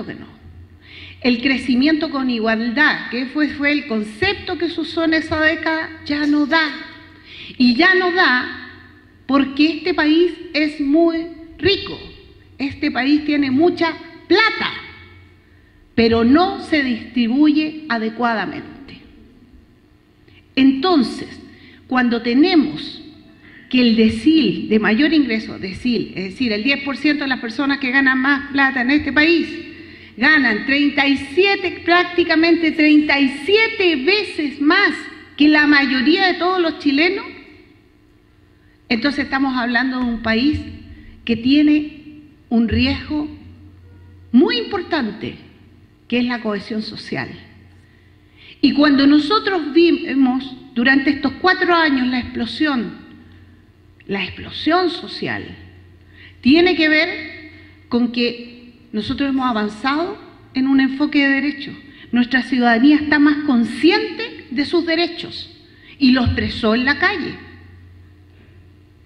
que no. El crecimiento con igualdad, que fue el concepto que se usó en esa década, ya no da. Y ya no da porque este país es muy rico. Este país tiene mucha plata, pero no se distribuye adecuadamente. Entonces, cuando tenemos que el decil de mayor ingreso, decil, es decir, el 10% de las personas que ganan más plata en este país, ganan prácticamente 37 veces más que la mayoría de todos los chilenos, entonces estamos hablando de un país que tiene un riesgo muy importante, que es la cohesión social. Y cuando nosotros vimos durante estos 4 años la explosión social, tiene que ver con que nosotros hemos avanzado en un enfoque de derechos. Nuestra ciudadanía está más consciente de sus derechos y los expresó en la calle.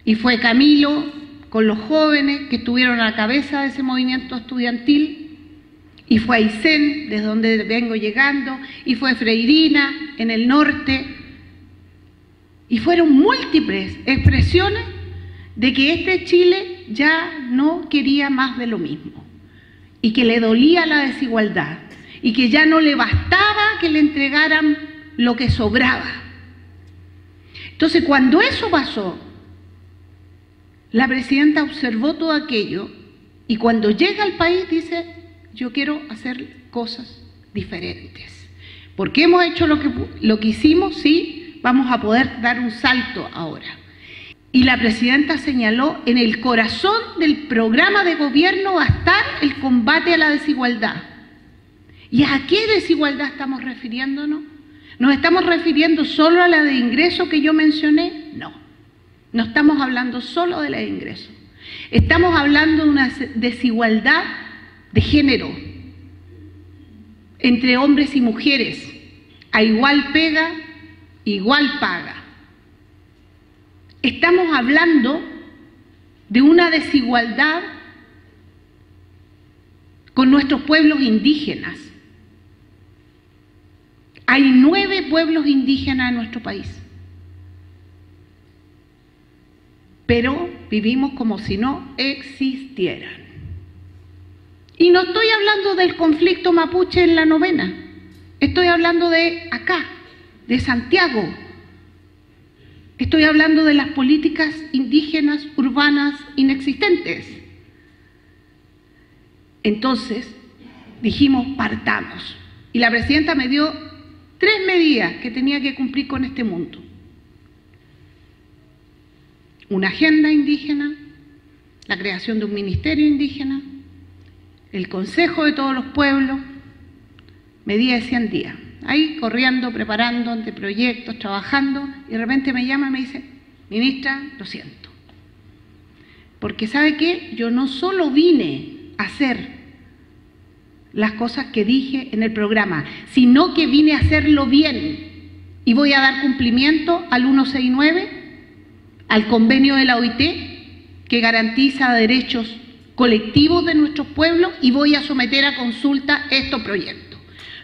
Y fue Camilo con los jóvenes que estuvieron a la cabeza de ese movimiento estudiantil, y fue Aysén, desde donde vengo llegando, y fue Freirina en el norte, y fueron múltiples expresiones de que este Chile ya no quería más de lo mismo, y que le dolía la desigualdad, y que ya no le bastaba que le entregaran lo que sobraba. Entonces, cuando eso pasó, la presidenta observó todo aquello, y cuando llega al país dice: yo quiero hacer cosas diferentes. Porque hemos hecho lo que hicimos, sí, vamos a poder dar un salto ahora. Y la presidenta señaló: en el corazón del programa de gobierno va a estar el combate a la desigualdad. ¿Y a qué desigualdad estamos refiriéndonos? ¿Nos estamos refiriendo solo a la de ingreso que yo mencioné? No, no estamos hablando solo de la de ingreso. Estamos hablando de una desigualdad de género entre hombres y mujeres. A igual pega, igual paga. Estamos hablando de una desigualdad con nuestros pueblos indígenas. Hay 9 pueblos indígenas en nuestro país, pero vivimos como si no existieran. Y no estoy hablando del conflicto mapuche en la novena, estoy hablando de acá, de Santiago. Estoy hablando de las políticas indígenas urbanas inexistentes. Entonces dijimos: partamos. Y la presidenta me dio 3 medidas que tenía que cumplir con este mundo: una agenda indígena, la creación de un ministerio indígena, el consejo de todos los pueblos, medida de 100 días. Ahí corriendo, preparando anteproyectos, trabajando, y de repente me llama y me dice: ministra, lo siento. Porque ¿sabe qué? Yo no solo vine a hacer las cosas que dije en el programa, sino que vine a hacerlo bien. Y voy a dar cumplimiento al 169, al convenio de la OIT, que garantiza derechos colectivos de nuestros pueblos, y voy a someter a consulta estos proyectos.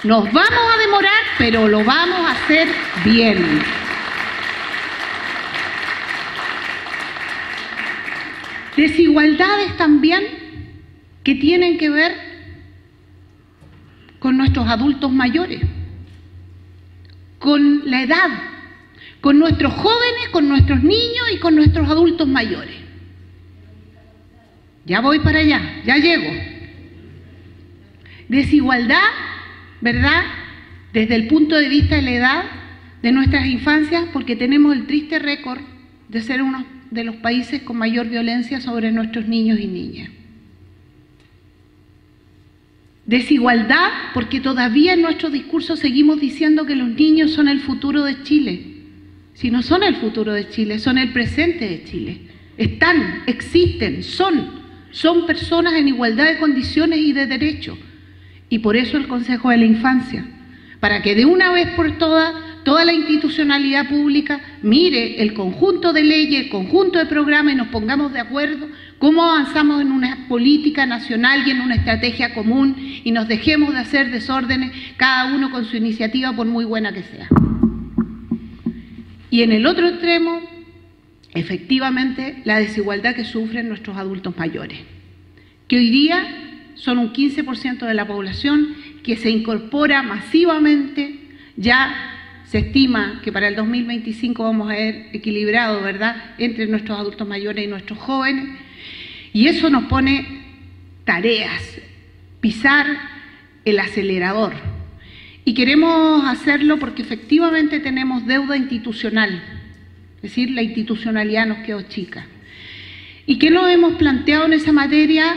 Nos vamos a demorar, pero lo vamos a hacer bien. Desigualdades también que tienen que ver con nuestros adultos mayores, con la edad, con nuestros jóvenes, con nuestros niños y con nuestros adultos mayores. Ya voy para allá, ya llego. Desigualdad, ¿verdad?, desde el punto de vista de la edad de nuestras infancias, porque tenemos el triste récord de ser uno de los países con mayor violencia sobre nuestros niños y niñas. Desigualdad porque todavía en nuestro discurso seguimos diciendo que los niños son el futuro de Chile. Si no son el futuro de Chile, son el presente de Chile. Están, existen, son personas en igualdad de condiciones y de derechos. Y por eso el Consejo de la Infancia, para que de una vez por todas toda la institucionalidad pública mire el conjunto de leyes, el conjunto de programas y nos pongamos de acuerdo cómo avanzamos en una política nacional y en una estrategia común y nos dejemos de hacer desórdenes, cada uno con su iniciativa, por muy buena que sea. Y en el otro extremo, efectivamente, la desigualdad que sufren nuestros adultos mayores, que hoy día son un 15% de la población que se incorpora masivamente. Ya se estima que para el 2025 vamos a ver equilibrado, ¿verdad?, entre nuestros adultos mayores y nuestros jóvenes. Y eso nos pone tareas, pisar el acelerador. Y queremos hacerlo porque efectivamente tenemos deuda institucional, es decir, la institucionalidad nos quedó chica. ¿Y qué nos hemos planteado en esa materia?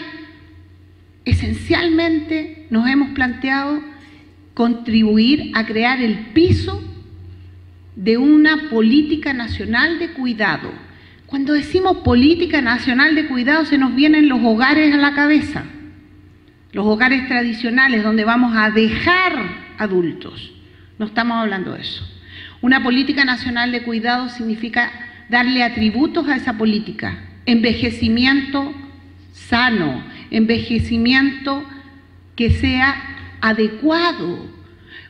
Esencialmente nos hemos planteado contribuir a crear el piso de una política nacional de cuidado. Cuando decimos política nacional de cuidado se nos vienen los hogares a la cabeza, los hogares tradicionales donde vamos a dejar adultos. No estamos hablando de eso. Una política nacional de cuidado significa darle atributos a esa política: envejecimiento sano, envejecimiento que sea adecuado.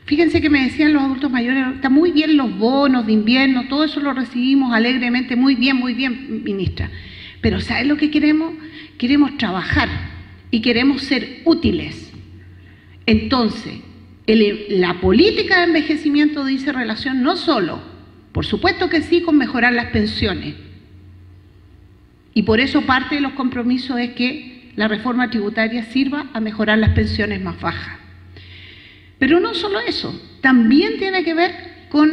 Fíjense que me decían los adultos mayores, está muy bien los bonos de invierno, todo eso lo recibimos alegremente, muy bien, ministra. Pero ¿saben lo que queremos? Queremos trabajar y queremos ser útiles. Entonces, la política de envejecimiento dice relación no solo, por supuesto que sí, con mejorar las pensiones. Y por eso parte de los compromisos es que la reforma tributaria sirva a mejorar las pensiones más bajas. Pero no solo eso, también tiene que ver con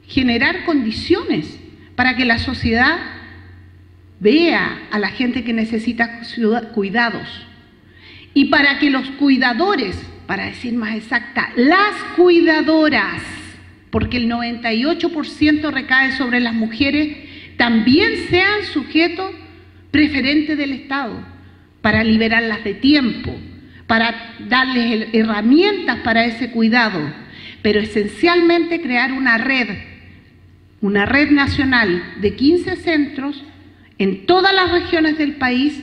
generar condiciones para que la sociedad vea a la gente que necesita cuidados y para que los cuidadores, para decir más exacta, las cuidadoras, porque el 98% recae sobre las mujeres, también sean sujetos preferentes del Estado, para liberarlas de tiempo, para darles herramientas para ese cuidado, pero esencialmente crear una red nacional de 15 centros en todas las regiones del país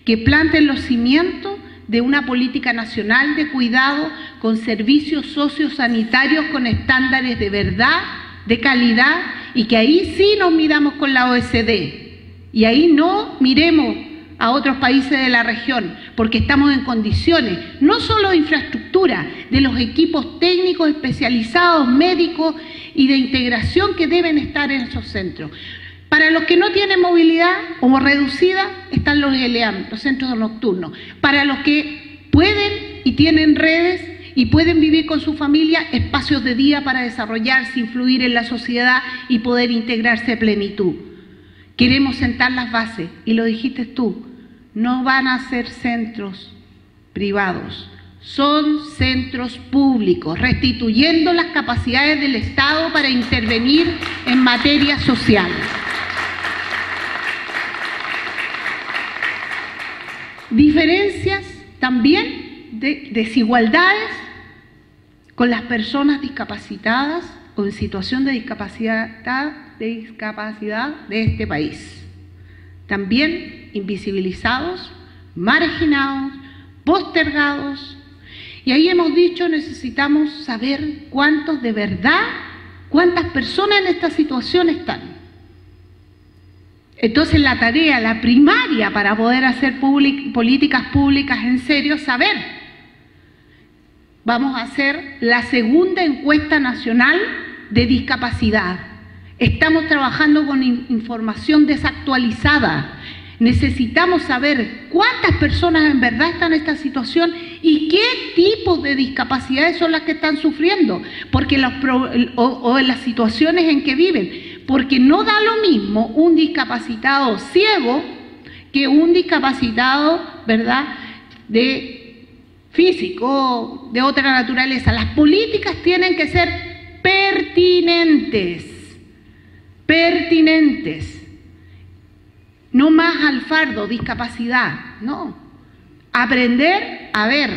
que planten los cimientos de una política nacional de cuidado con servicios sociosanitarios con estándares de verdad, de calidad, y que ahí sí nos midamos con la OECD y ahí no miremos a otros países de la región, porque estamos en condiciones, no solo de infraestructura, de los equipos técnicos especializados, médicos y de integración que deben estar en esos centros. Para los que no tienen movilidad o reducida, están los LEAM, los centros nocturnos. Para los que pueden y tienen redes y pueden vivir con su familia, espacios de día para desarrollarse, influir en la sociedad y poder integrarse a plenitud. Queremos sentar las bases, y lo dijiste tú, no van a ser centros privados, son centros públicos, restituyendo las capacidades del Estado para intervenir en materia social. Diferencias también de desigualdades con las personas discapacitadas o en situación de discapacidad de este país. También invisibilizados, marginados, postergados. Y ahí hemos dicho, necesitamos saber cuántos de verdad, cuántas personas en esta situación están. Entonces la tarea, la primaria para poder hacer políticas públicas en serio, saber. Vamos a hacer la segunda encuesta nacional de discapacidad. Estamos trabajando con información desactualizada. Necesitamos saber cuántas personas en verdad están en esta situación y qué tipos de discapacidades son las que están sufriendo, porque o en las situaciones en que viven, porque no da lo mismo un discapacitado ciego que un discapacitado, ¿verdad?, de físico, de otra naturaleza. Las políticas tienen que ser pertinentes. No más al fardo, discapacidad, no. Aprender a ver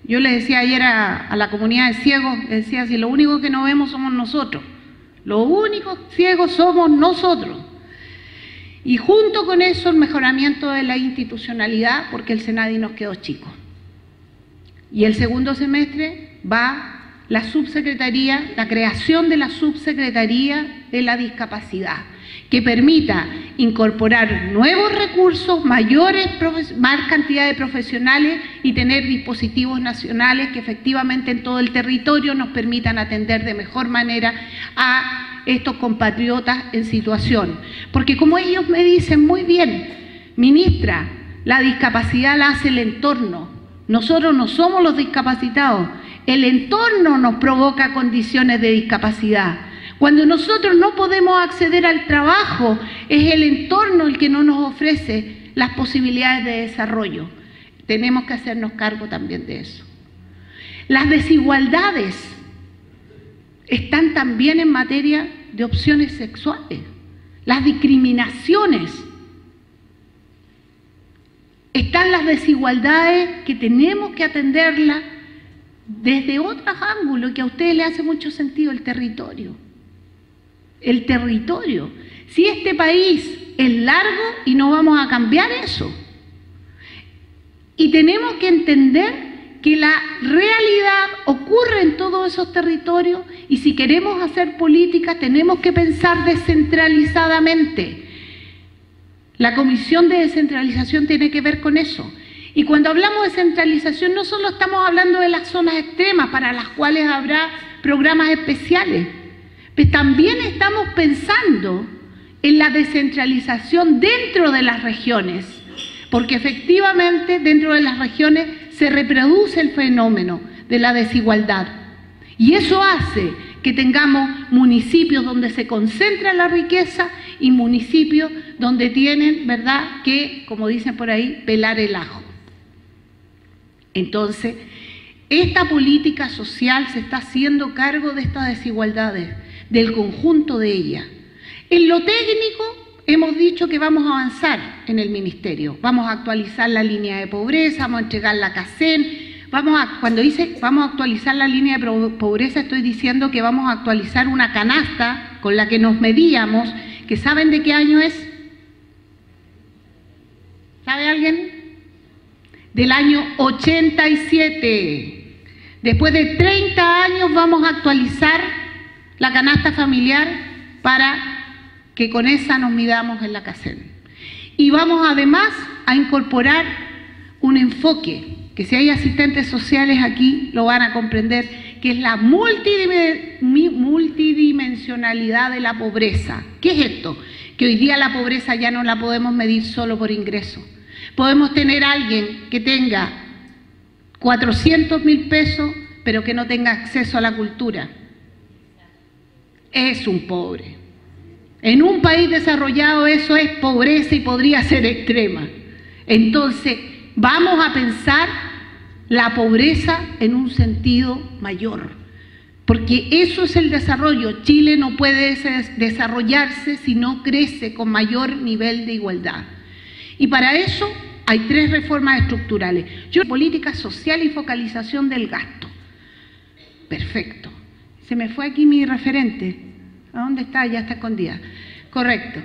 Yo le decía ayer a la comunidad de ciegos, le decía, si lo único que no vemos somos nosotros, los únicos ciegos somos nosotros. Y junto con eso el mejoramiento de la institucionalidad, porque el Senadi nos quedó chico. Y el segundo semestre va la subsecretaría, la creación de la subsecretaría de la discapacidad, que permita incorporar nuevos recursos, más cantidad de profesionales y tener dispositivos nacionales que efectivamente en todo el territorio nos permitan atender de mejor manera a estos compatriotas en situación. Porque como ellos me dicen muy bien, ministra, la discapacidad la hace el entorno, nosotros no somos los discapacitados, el entorno nos provoca condiciones de discapacidad. Cuando nosotros no podemos acceder al trabajo, es el entorno el que no nos ofrece las posibilidades de desarrollo. Tenemos que hacernos cargo también de eso. Las desigualdades están también en materia de opciones sexuales. Las discriminaciones. Están las desigualdades que tenemos que atenderlas desde otros ángulos que a ustedes les hace mucho sentido, el territorio. El territorio. Si este país es largo y no vamos a cambiar eso. Y tenemos que entender que la realidad ocurre en todos esos territorios y si queremos hacer política tenemos que pensar descentralizadamente. La Comisión de Descentralización tiene que ver con eso. Y cuando hablamos de centralización no solo estamos hablando de las zonas extremas para las cuales habrá programas especiales, pues también estamos pensando en la descentralización dentro de las regiones, porque efectivamente dentro de las regiones se reproduce el fenómeno de la desigualdad. Y eso hace que tengamos municipios donde se concentra la riqueza y municipios donde tienen, ¿verdad?, que, como dicen por ahí, pelar el ajo. Entonces, esta política social se está haciendo cargo de estas desigualdades, del conjunto de ellas. En lo técnico, hemos dicho que vamos a avanzar en el Ministerio. Vamos a actualizar la línea de pobreza, vamos a entregar la CACEN. Cuando dice vamos a actualizar la línea de pobreza, estoy diciendo que vamos a actualizar una canasta con la que nos medíamos, que ¿saben de qué año es? ¿Sabe alguien? Del año 87. Después de 30 años vamos a actualizar la canasta familiar para que con esa nos midamos en la CACEN. Y vamos además a incorporar un enfoque, que si hay asistentes sociales aquí lo van a comprender, que es la multidimensionalidad de la pobreza. ¿Qué es esto? Que hoy día la pobreza ya no la podemos medir solo por ingreso. Podemos tener a alguien que tenga 400.000 pesos, pero que no tenga acceso a la cultura. Es un pobre. En un país desarrollado eso es pobreza y podría ser extrema. Entonces, vamos a pensar la pobreza en un sentido mayor, porque eso es el desarrollo. Chile no puede desarrollarse si no crece con mayor nivel de igualdad. Y para eso hay 3 reformas estructurales. Política social y focalización del gasto. Perfecto. Se me fue aquí mi referente. ¿A dónde está? Ya está escondida. Correcto.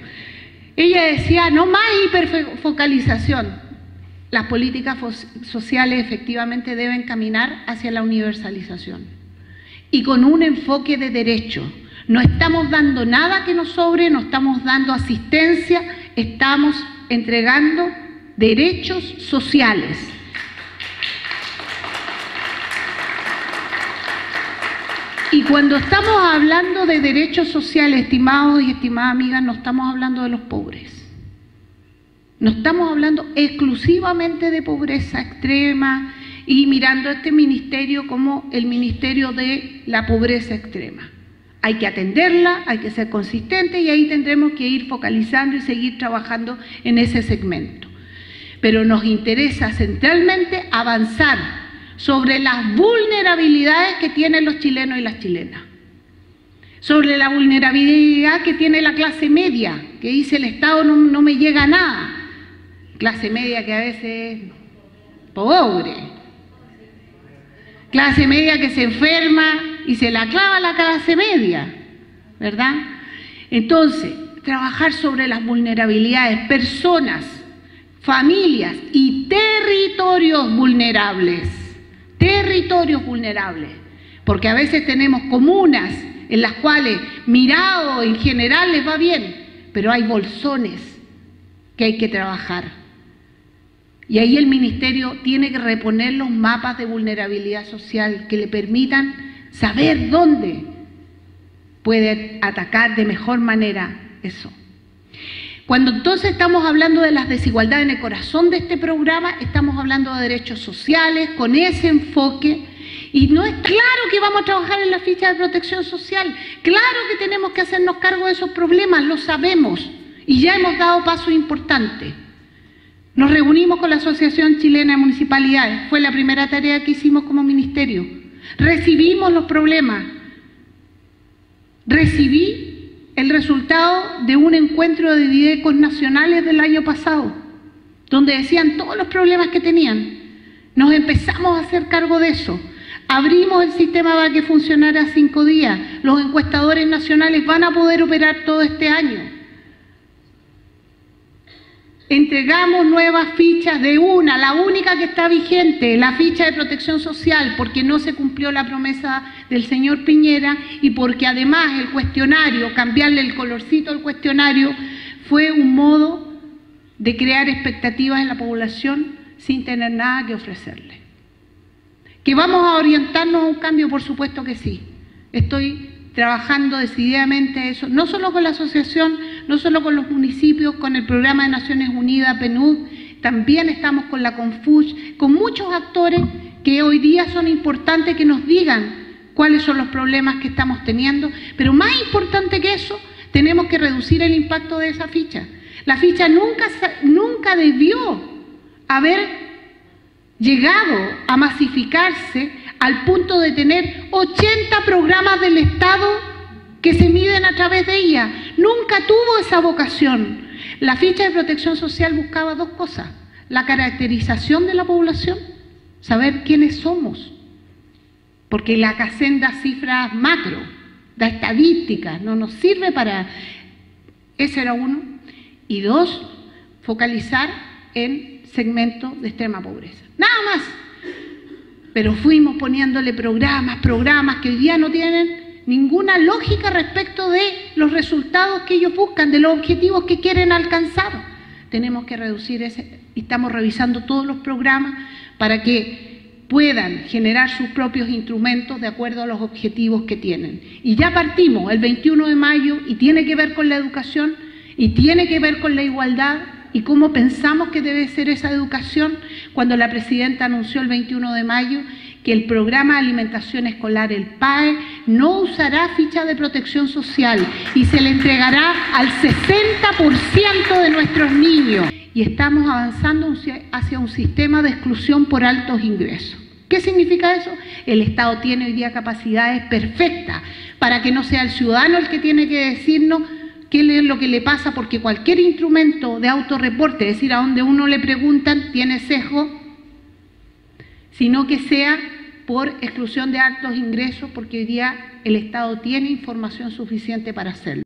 Ella decía, no más hiperfocalización. Las políticas sociales efectivamente deben caminar hacia la universalización. Y con un enfoque de derecho. No estamos dando nada que nos sobre, no estamos dando asistencia, estamos entregando derechos sociales. Y cuando estamos hablando de derechos sociales, estimados y estimadas amigas, no estamos hablando de los pobres. No estamos hablando exclusivamente de pobreza extrema y mirando a este ministerio como el ministerio de la pobreza extrema. Hay que atenderla, hay que ser consistente y ahí tendremos que ir focalizando y seguir trabajando en ese segmento. Pero nos interesa centralmente avanzar sobre las vulnerabilidades que tienen los chilenos y las chilenas. Sobre la vulnerabilidad que tiene la clase media, que dice el Estado no me llega a nada. Clase media que a veces es pobre. Clase media que se enferma y se la clava a la clase media, ¿verdad? Entonces, trabajar sobre las vulnerabilidades, personas, familias y territorios vulnerables, porque a veces tenemos comunas en las cuales mirado en general les va bien, pero hay bolsones que hay que trabajar. Y ahí el Ministerio tiene que reponer los mapas de vulnerabilidad social que le permitan saber dónde puede atacar de mejor manera eso. Cuando entonces estamos hablando de las desigualdades en el corazón de este programa, estamos hablando de derechos sociales, con ese enfoque, y no es claro que vamos a trabajar en la ficha de protección social, claro que tenemos que hacernos cargo de esos problemas, lo sabemos, y ya hemos dado pasos importantes. Nos reunimos con la Asociación Chilena de Municipalidades, fue la primera tarea que hicimos como ministerio. Recibimos los problemas, recibí el resultado de un encuentro de DIDECOS nacionales del año pasado, donde decían todos los problemas que tenían. Nos empezamos a hacer cargo de eso. Abrimos el sistema para que funcionara 5 días. Los encuestadores nacionales van a poder operar todo este año. Entregamos nuevas fichas de la única que está vigente, la ficha de protección social, porque no se cumplió la promesa del señor Piñera y porque además el cuestionario, cambiarle el colorcito al cuestionario, fue un modo de crear expectativas en la población sin tener nada que ofrecerle. ¿Que vamos a orientarnos a un cambio? Por supuesto que sí. Estoy trabajando decididamente eso, no solo con la asociación, no solo con los municipios, con el Programa de Naciones Unidas, PNUD, también estamos con la CONFUCH, con muchos actores que hoy día son importantes que nos digan cuáles son los problemas que estamos teniendo, pero más importante que eso, tenemos que reducir el impacto de esa ficha. La ficha nunca debió haber llegado a masificarse al punto de tener 80 programas del Estado que se miden a través de ella. Nunca tuvo esa vocación. La ficha de protección social buscaba 2 cosas: la caracterización de la población, saber quiénes somos, porque la CACEN da cifras macro, da estadísticas, no nos sirve para... Ese era uno. Y 2, focalizar en segmentos de extrema pobreza. Nada más. Pero fuimos poniéndole programas que hoy día no tienen ninguna lógica respecto de los resultados que ellos buscan, de los objetivos que quieren alcanzar. Tenemos que reducir ese, y estamos revisando todos los programas para que puedan generar sus propios instrumentos de acuerdo a los objetivos que tienen. Y ya partimos el 21 de mayo y tiene que ver con la educación y tiene que ver con la igualdad y cómo pensamos que debe ser esa educación, cuando la presidenta anunció el 21 de mayo que el programa de alimentación escolar, el PAE, no usará ficha de protección social y se le entregará al 60% de nuestros niños. Y estamos avanzando hacia un sistema de exclusión por altos ingresos. ¿Qué significa eso? El Estado tiene hoy día capacidades perfectas para que no sea el ciudadano el que tiene que decirnos qué es lo que le pasa, porque cualquier instrumento de autorreporte, es decir, a donde uno le preguntan, tiene sesgo, sino que sea por exclusión de altos ingresos, porque hoy día el Estado tiene información suficiente para hacerlo.